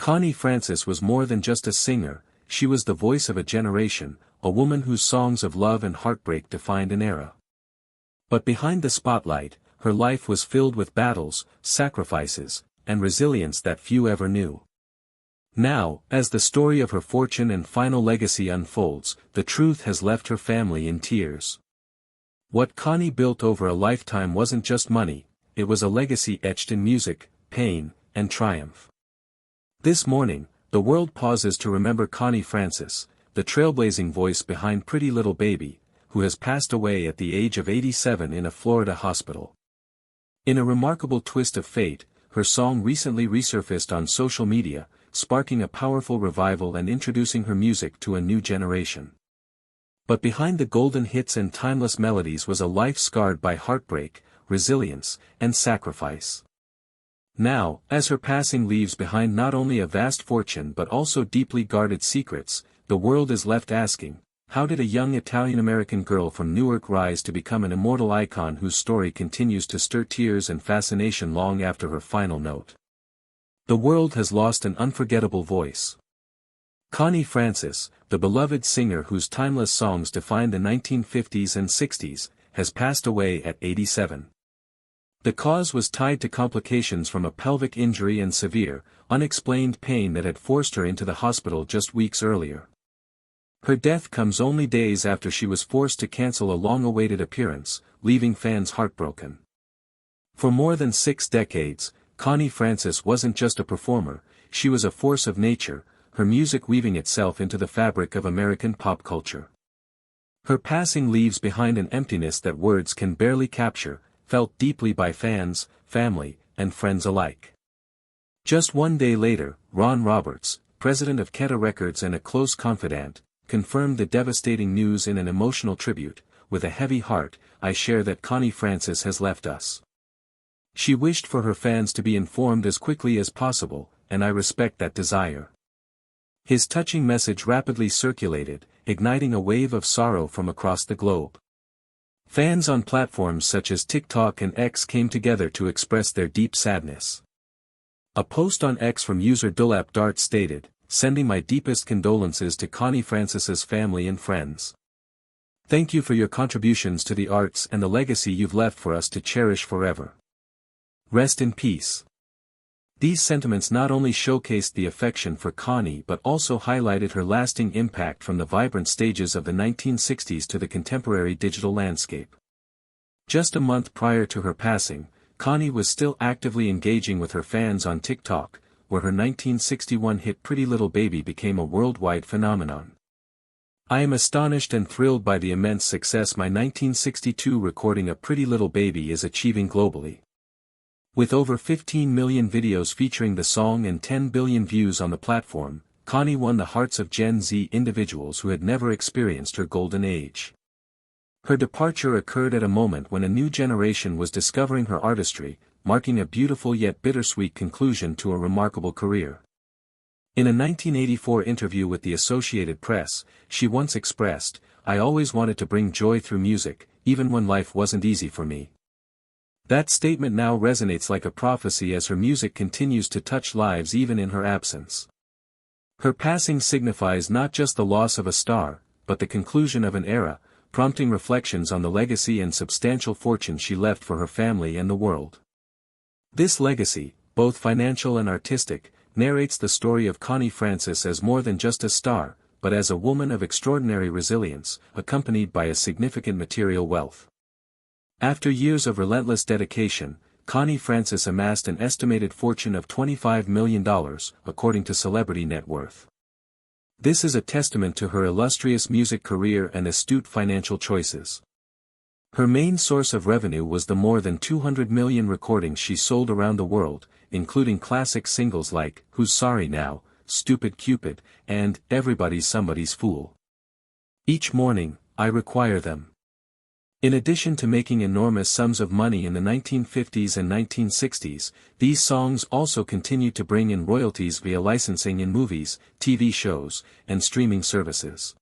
Connie Francis was more than just a singer, she was the voice of a generation, a woman whose songs of love and heartbreak defined an era. But behind the spotlight, her life was filled with battles, sacrifices, and resilience that few ever knew. Now, as the story of her fortune and final legacy unfolds, the truth has left her family in tears. What Connie built over a lifetime wasn't just money, it was a legacy etched in music, pain, and triumph. This morning, the world pauses to remember Connie Francis, the trailblazing voice behind Pretty Little Baby, who has passed away at the age of 87 in a Florida hospital. In a remarkable twist of fate, her song recently resurfaced on social media, sparking a powerful revival and introducing her music to a new generation. But behind the golden hits and timeless melodies was a life scarred by heartbreak, resilience, and sacrifice. Now, as her passing leaves behind not only a vast fortune but also deeply guarded secrets, the world is left asking, how did a young Italian-American girl from Newark rise to become an immortal icon whose story continues to stir tears and fascination long after her final note? The world has lost an unforgettable voice. Connie Francis, the beloved singer whose timeless songs defined the 1950s and 60s, has passed away at 87. The cause was tied to complications from a pelvic injury and severe, unexplained pain that had forced her into the hospital just weeks earlier. Her death comes only days after she was forced to cancel a long-awaited appearance, leaving fans heartbroken. For more than 6 decades, Connie Francis wasn't just a performer, she was a force of nature, her music weaving itself into the fabric of American pop culture. Her passing leaves behind an emptiness that words can barely capture, felt deeply by fans, family, and friends alike. Just one day later, Ron Roberts, president of Keta Records and a close confidant, confirmed the devastating news in an emotional tribute. With a heavy heart, I share that Connie Francis has left us. She wished for her fans to be informed as quickly as possible, and I respect that desire. His touching message rapidly circulated, igniting a wave of sorrow from across the globe. Fans on platforms such as TikTok and X came together to express their deep sadness. A post on X from user DulapDart stated, "Sending my deepest condolences to Connie Francis's family and friends. Thank you for your contributions to the arts and the legacy you've left for us to cherish forever. Rest in peace." These sentiments not only showcased the affection for Connie but also highlighted her lasting impact from the vibrant stages of the 1960s to the contemporary digital landscape. Just a month prior to her passing, Connie was still actively engaging with her fans on TikTok, where her 1961 hit Pretty Little Baby became a worldwide phenomenon. I am astonished and thrilled by the immense success my 1962 recording of Pretty Little Baby is achieving globally. With over 15 million videos featuring the song and 10 billion views on the platform, Connie won the hearts of Gen Z individuals who had never experienced her golden age. Her departure occurred at a moment when a new generation was discovering her artistry, marking a beautiful yet bittersweet conclusion to a remarkable career. In a 1984 interview with the Associated Press, she once expressed, "I always wanted to bring joy through music, even when life wasn't easy for me." That statement now resonates like a prophecy as her music continues to touch lives even in her absence. Her passing signifies not just the loss of a star, but the conclusion of an era, prompting reflections on the legacy and substantial fortune she left for her family and the world. This legacy, both financial and artistic, narrates the story of Connie Francis as more than just a star, but as a woman of extraordinary resilience, accompanied by a significant material wealth. After years of relentless dedication, Connie Francis amassed an estimated fortune of $25 million, according to Celebrity Net Worth. This is a testament to her illustrious music career and astute financial choices. Her main source of revenue was the more than 200 million recordings she sold around the world, including classic singles like Who's Sorry Now, Stupid Cupid, and Everybody's Somebody's Fool. Each morning, I require them. In addition to making enormous sums of money in the 1950s and 1960s, these songs also continued to bring in royalties via licensing in movies, TV shows, and streaming services.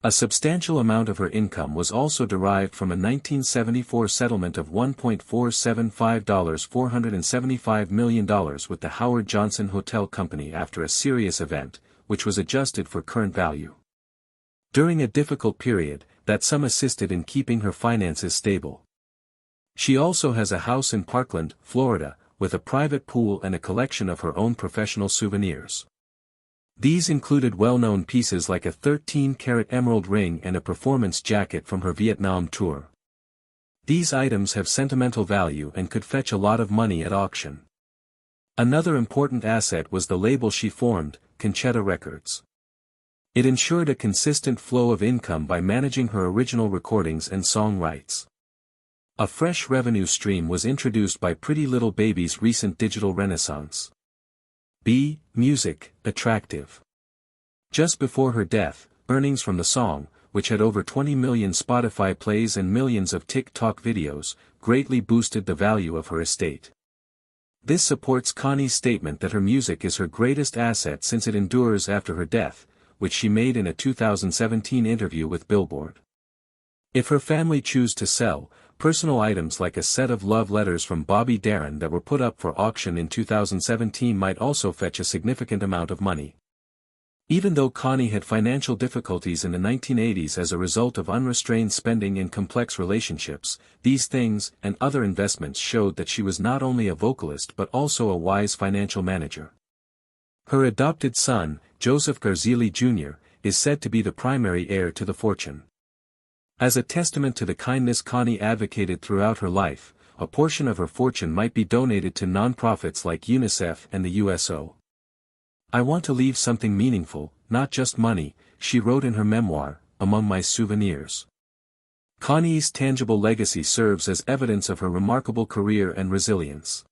A substantial amount of her income was also derived from a 1974 settlement of $475 million with the Howard Johnson Hotel Company after a serious event, which was adjusted for current value. During a difficult period, that sum assisted in keeping her finances stable. She also has a house in Parkland, Florida, with a private pool and a collection of her own professional souvenirs. These included well-known pieces like a 13-carat emerald ring and a performance jacket from her Vietnam tour. These items have sentimental value and could fetch a lot of money at auction. Another important asset was the label she formed, Conchetta Records. It ensured a consistent flow of income by managing her original recordings and song rights. A fresh revenue stream was introduced by Pretty Little Baby's recent digital renaissance. Music, attractive. Just before her death, earnings from the song, which had over 20 million Spotify plays and millions of TikTok videos, greatly boosted the value of her estate. This supports Connie's statement that her music is her greatest asset since it endures after her death, which she made in a 2017 interview with Billboard. If her family choose to sell, personal items like a set of love letters from Bobby Darin that were put up for auction in 2017 might also fetch a significant amount of money. Even though Connie had financial difficulties in the 1980s as a result of unrestrained spending in complex relationships, these things and other investments showed that she was not only a vocalist but also a wise financial manager. Her adopted son, Joseph Garzili Jr., is said to be the primary heir to the fortune. As a testament to the kindness Connie advocated throughout her life, a portion of her fortune might be donated to nonprofits like UNICEF and the USO. "I want to leave something meaningful, not just money," she wrote in her memoir, Among My Souvenirs. Connie's tangible legacy serves as evidence of her remarkable career and resilience.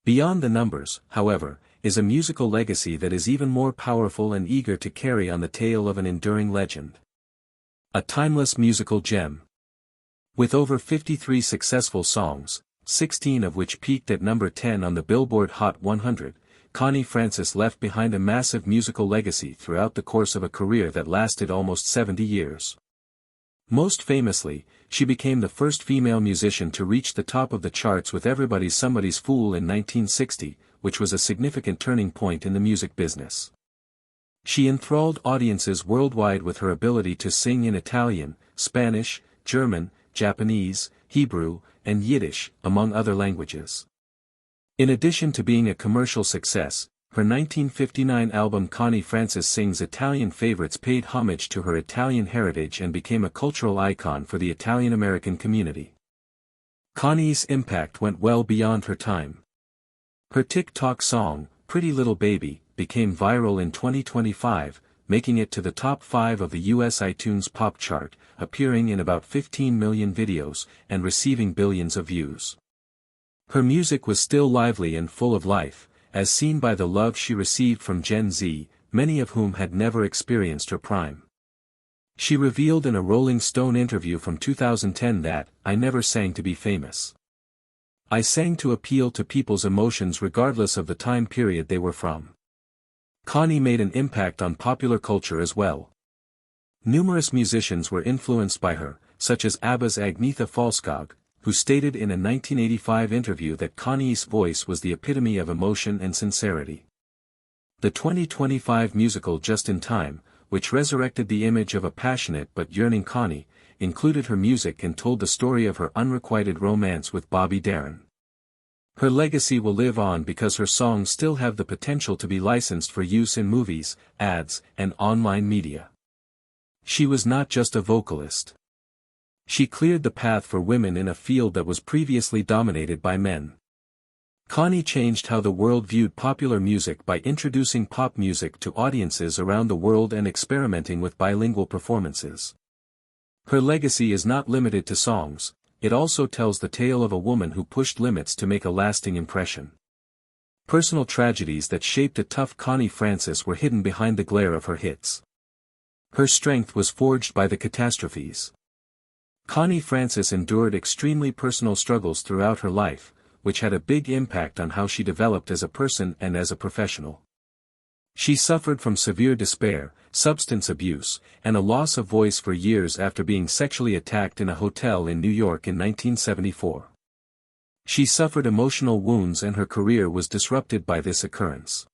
Beyond the numbers, however, is a musical legacy that is even more powerful and eager to carry on the tale of an enduring legend. A timeless musical gem. With over 53 successful songs, 16 of which peaked at number 10 on the Billboard Hot 100, Connie Francis left behind a massive musical legacy throughout the course of a career that lasted almost 70 years. Most famously, she became the first female musician to reach the top of the charts with Everybody's Somebody's Fool in 1960, which was a significant turning point in the music business. She enthralled audiences worldwide with her ability to sing in Italian, Spanish, German, Japanese, Hebrew, and Yiddish, among other languages. In addition to being a commercial success, her 1959 album Connie Francis Sings Italian Favorites paid homage to her Italian heritage and became a cultural icon for the Italian-American community. Connie's impact went well beyond her time. Her TikTok song, Pretty Little Baby, became viral in 2025, making it to the top 5 of the US iTunes pop chart, appearing in about 15 million videos, and receiving billions of views. Her music was still lively and full of life, as seen by the love she received from Gen Z, many of whom had never experienced her prime. She revealed in a Rolling Stone interview from 2010 that, "I never sang to be famous. I sang to appeal to people's emotions regardless of the time period they were from." Connie made an impact on popular culture as well. Numerous musicians were influenced by her, such as ABBA's Agnetha Fältskog, who stated in a 1985 interview that Connie's voice was the epitome of emotion and sincerity. The 2025 musical Just in Time, which resurrected the image of a passionate but yearning Connie, included her music and told the story of her unrequited romance with Bobby Darin. Her legacy will live on because her songs still have the potential to be licensed for use in movies, ads, and online media. She was not just a vocalist. She cleared the path for women in a field that was previously dominated by men. Connie changed how the world viewed popular music by introducing pop music to audiences around the world and experimenting with bilingual performances. Her legacy is not limited to songs, it also tells the tale of a woman who pushed limits to make a lasting impression. Personal tragedies that shaped a tough Connie Francis were hidden behind the glare of her hits. Her strength was forged by the catastrophes. Connie Francis endured extremely personal struggles throughout her life, which had a big impact on how she developed as a person and as a professional. She suffered from severe despair, substance abuse, and a loss of voice for years after being sexually attacked in a hotel in New York in 1974. She suffered emotional wounds and her career was disrupted by this occurrence.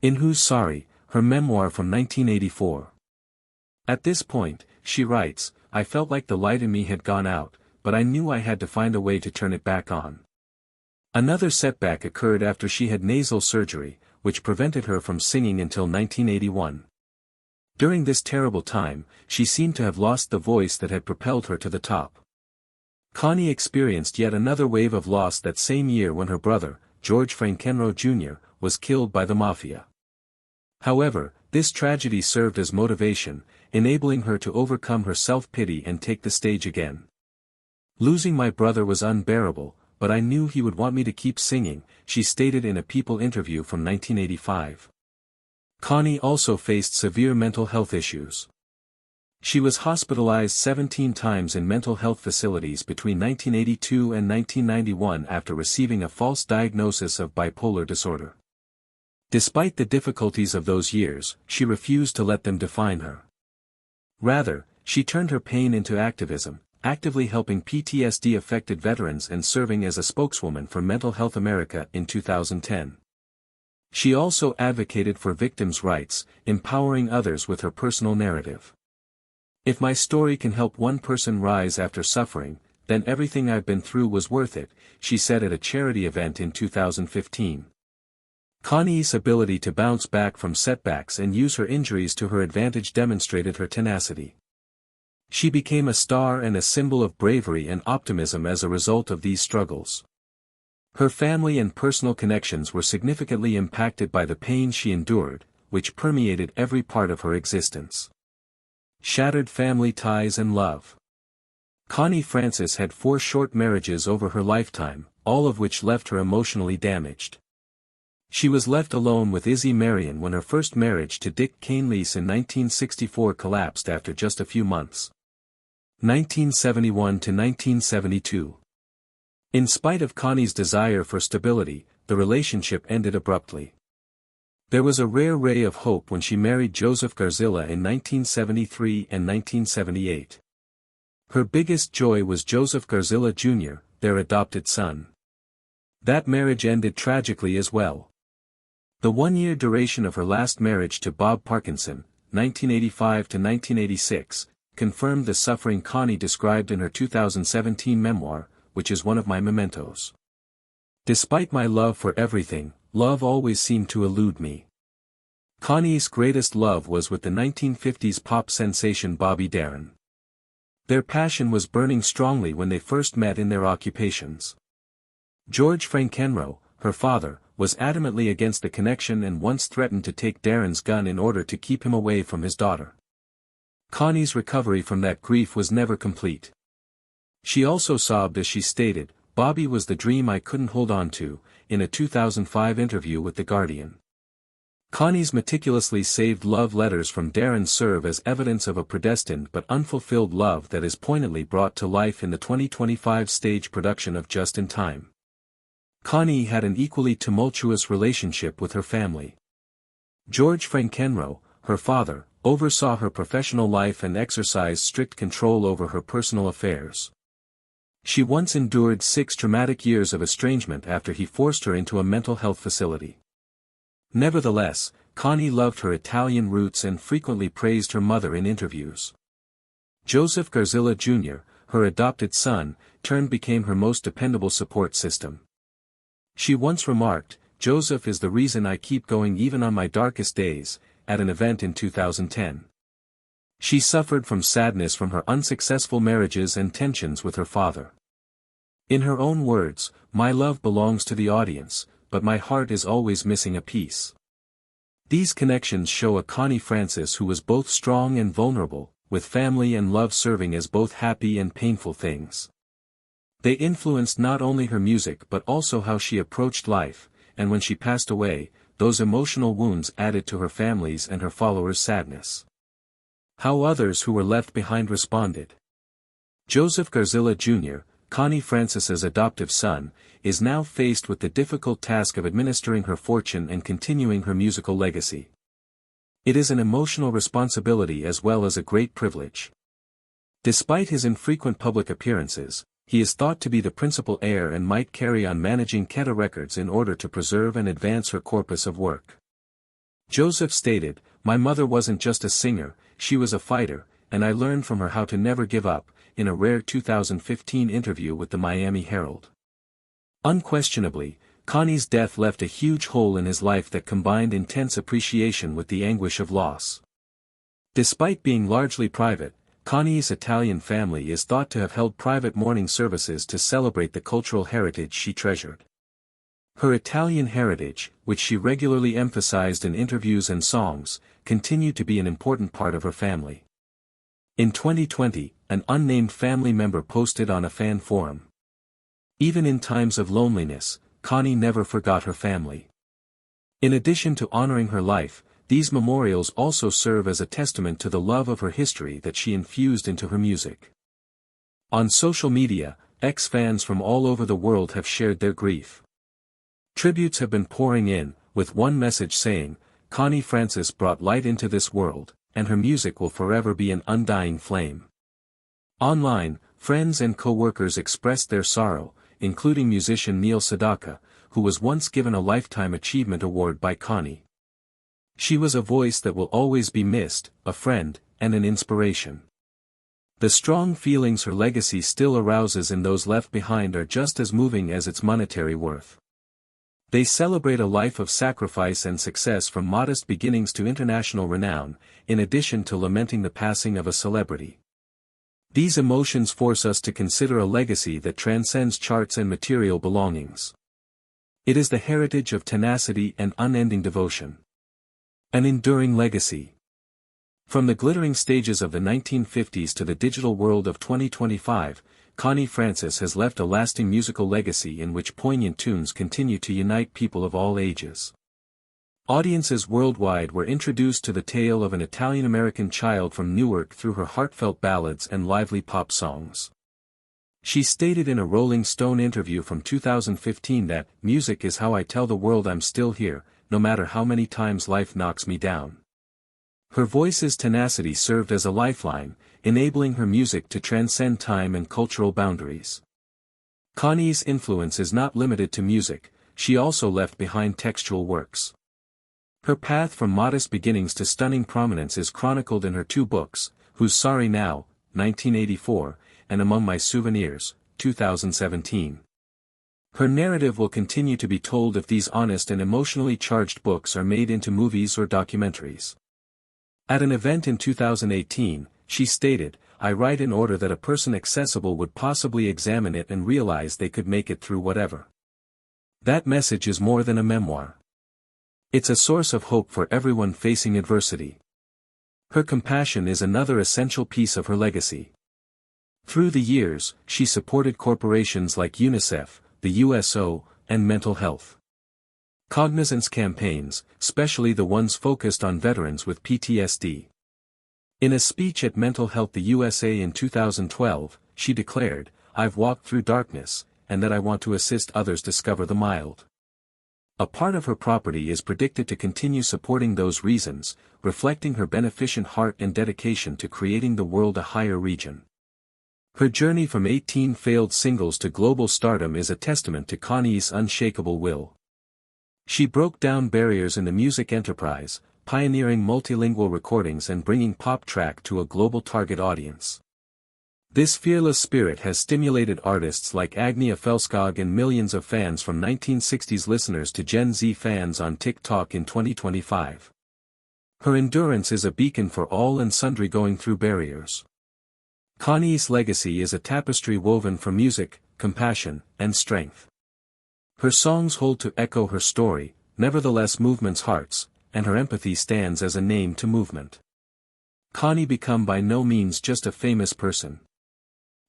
In Who's Sorry?, her memoir from 1984. At this point, she writes, "I felt like the light in me had gone out, but I knew I had to find a way to turn it back on." Another setback occurred after she had nasal surgery, which prevented her from singing until 1981. During this terrible time, she seemed to have lost the voice that had propelled her to the top. Connie experienced yet another wave of loss that same year when her brother, George Frankenroe Jr., was killed by the mafia. However, this tragedy served as motivation, enabling her to overcome her self-pity and take the stage again. "Losing my brother was unbearable, but I knew he would want me to keep singing," she stated in a People interview from 1985. Connie also faced severe mental health issues. She was hospitalized 17 times in mental health facilities between 1982 and 1991 after receiving a false diagnosis of bipolar disorder. Despite the difficulties of those years, she refused to let them define her. Rather, she turned her pain into activism, actively helping PTSD-affected veterans and serving as a spokeswoman for Mental Health America in 2010. She also advocated for victims' rights, empowering others with her personal narrative. "If my story can help one person rise after suffering, then everything I've been through was worth it," she said at a charity event in 2015. Connie's ability to bounce back from setbacks and use her injuries to her advantage demonstrated her tenacity. She became a star and a symbol of bravery and optimism as a result of these struggles. Her family and personal connections were significantly impacted by the pain she endured, which permeated every part of her existence. Shattered family ties and love. Connie Francis had 4 short marriages over her lifetime, all of which left her emotionally damaged. She was left alone with Izzy Marion when her first marriage to Dick Cainlease in 1964 collapsed after just a few months. 1971 to 1972. In spite of Connie's desire for stability, the relationship ended abruptly. There was a rare ray of hope when she married Joseph Garzilla in 1973 and 1978. Her biggest joy was Joseph Garzilla Jr., their adopted son. That marriage ended tragically as well. The 1-year duration of her last marriage to Bob Parkinson, 1985 to 1986, confirmed the suffering Connie described in her 2017 memoir, which is one of my mementos. "Despite my love for everything, love always seemed to elude me." Connie's greatest love was with the 1950s pop sensation Bobby Darin. Their passion was burning strongly when they first met in their occupations. George Frankenroe, her father, was adamantly against the connection and once threatened to take Darin's gun in order to keep him away from his daughter. Connie's recovery from that grief was never complete. She also sobbed as she stated, "Bobby was the dream I couldn't hold on to," in a 2005 interview with The Guardian. Connie's meticulously saved love letters from Darin serve as evidence of a predestined but unfulfilled love that is poignantly brought to life in the 2025 stage production of Just in Time. Connie had an equally tumultuous relationship with her family. George Frankenroe, her father, oversaw her professional life and exercised strict control over her personal affairs. She once endured 6 traumatic years of estrangement after he forced her into a mental health facility. Nevertheless, Connie loved her Italian roots and frequently praised her mother in interviews. Joseph Garzilla Jr., her adopted son, became her most dependable support system. She once remarked, "Joseph is the reason I keep going even on my darkest days," at an event in 2010. She suffered from sadness from her unsuccessful marriages and tensions with her father. In her own words, "My love belongs to the audience, but my heart is always missing a piece." These connections show a Connie Francis who was both strong and vulnerable, with family and love serving as both happy and painful things. They influenced not only her music but also how she approached life, and when she passed away, those emotional wounds added to her family's and her followers' sadness. How others who were left behind responded. Joseph Garzilla Jr., Connie Frances's adoptive son, is now faced with the difficult task of administering her fortune and continuing her musical legacy. It is an emotional responsibility as well as a great privilege. Despite his infrequent public appearances, he is thought to be the principal heir and might carry on managing Keta Records in order to preserve and advance her corpus of work. Joseph stated, "My mother wasn't just a singer, she was a fighter, and I learned from her how to never give up," in a rare 2015 interview with the Miami Herald. Unquestionably, Connie's death left a huge hole in his life that combined intense appreciation with the anguish of loss. Despite being largely private, Connie's Italian family is thought to have held private mourning services to celebrate the cultural heritage she treasured. Her Italian heritage, which she regularly emphasized in interviews and songs, continued to be an important part of her family. In 2020, an unnamed family member posted on a fan forum, "Even in times of loneliness, Connie never forgot her family." In addition to honoring her life, these memorials also serve as a testament to the love of her history that she infused into her music. On social media, ex-fans from all over the world have shared their grief. Tributes have been pouring in, with one message saying, "Connie Frances brought light into this world, and her music will forever be an undying flame." Online, friends and co-workers expressed their sorrow, including musician Neil Sedaka, who was once given a Lifetime Achievement Award by Connie. She was a voice that will always be missed, a friend, and an inspiration. The strong feelings her legacy still arouses in those left behind are just as moving as its monetary worth. They celebrate a life of sacrifice and success from modest beginnings to international renown, in addition to lamenting the passing of a celebrity. These emotions force us to consider a legacy that transcends charts and material belongings. It is the heritage of tenacity and unending devotion. An enduring legacy. From the glittering stages of the 1950s to the digital world of 2025, Connie Frances has left a lasting musical legacy in which poignant tunes continue to unite people of all ages. Audiences worldwide were introduced to the tale of an Italian-American child from Newark through her heartfelt ballads and lively pop songs. She stated in a Rolling Stone interview from 2015 that, "Music is how I tell the world I'm still here, no matter how many times life knocks me down." Her voice's tenacity served as a lifeline, enabling her music to transcend time and cultural boundaries. Connie's influence is not limited to music, she also left behind textual works. Her path from modest beginnings to stunning prominence is chronicled in her two books, Who's Sorry Now, 1984, and Among My Souvenirs, 2017. Her narrative will continue to be told if these honest and emotionally charged books are made into movies or documentaries. At an event in 2018, she stated, "I write in order that a person accessible would possibly examine it and realize they could make it through whatever." That message is more than a memoir. It's a source of hope for everyone facing adversity. Her compassion is another essential piece of her legacy. Through the years, she supported corporations like UNICEF, the USO, and mental health cognizance campaigns, especially the ones focused on veterans with PTSD. In a speech at Mental Health the USA in 2012, she declared, "I've walked through darkness, and that I want to assist others discover the mild." A part of her property is predicted to continue supporting those reasons, reflecting her beneficent heart and dedication to creating the world a higher region. Her journey from 18 failed singles to global stardom is a testament to Connie's unshakable will. She broke down barriers in the music enterprise, pioneering multilingual recordings and bringing pop track to a global target audience. This fearless spirit has stimulated artists like Agnia Felskog and millions of fans from 1960s listeners to Gen Z fans on TikTok in 2025. Her endurance is a beacon for all and sundry going through barriers. Connie's legacy is a tapestry woven from music, compassion, and strength. Her songs hold to echo her story, nevertheless movement's hearts, and her empathy stands as a name to movement. Connie became by no means just a famous person.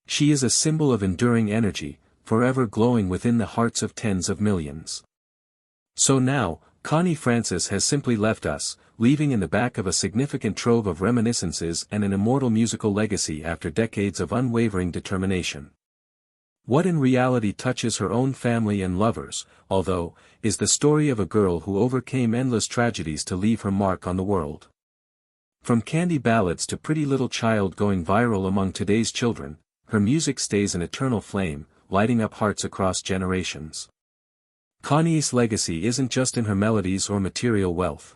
She is a symbol of enduring energy, forever glowing within the hearts of tens of millions. So now, Connie Frances has simply left us, leaving in the back of a significant trove of reminiscences and an immortal musical legacy after decades of unwavering determination. What in reality touches her own family and lovers, although, is the story of a girl who overcame endless tragedies to leave her mark on the world. From candy ballads to Pretty Little Child going viral among today's children, her music stays an eternal flame, lighting up hearts across generations. Connie's legacy isn't just in her melodies or material wealth.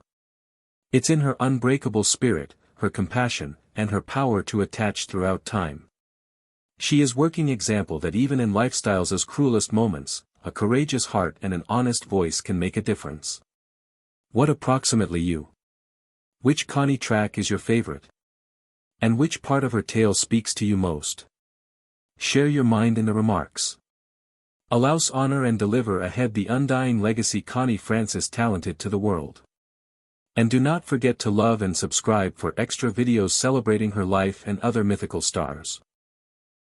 It's in her unbreakable spirit, her compassion, and her power to attach throughout time. She is working example that even in lifestyle's as cruelest moments, a courageous heart and an honest voice can make a difference. What approximately you? Which Connie track is your favorite? And which part of her tale speaks to you most? Share your mind in the remarks. Allows honor and deliver ahead the undying legacy Connie Francis talented to the world. And do not forget to love and subscribe for extra videos celebrating her life and other mythical stars.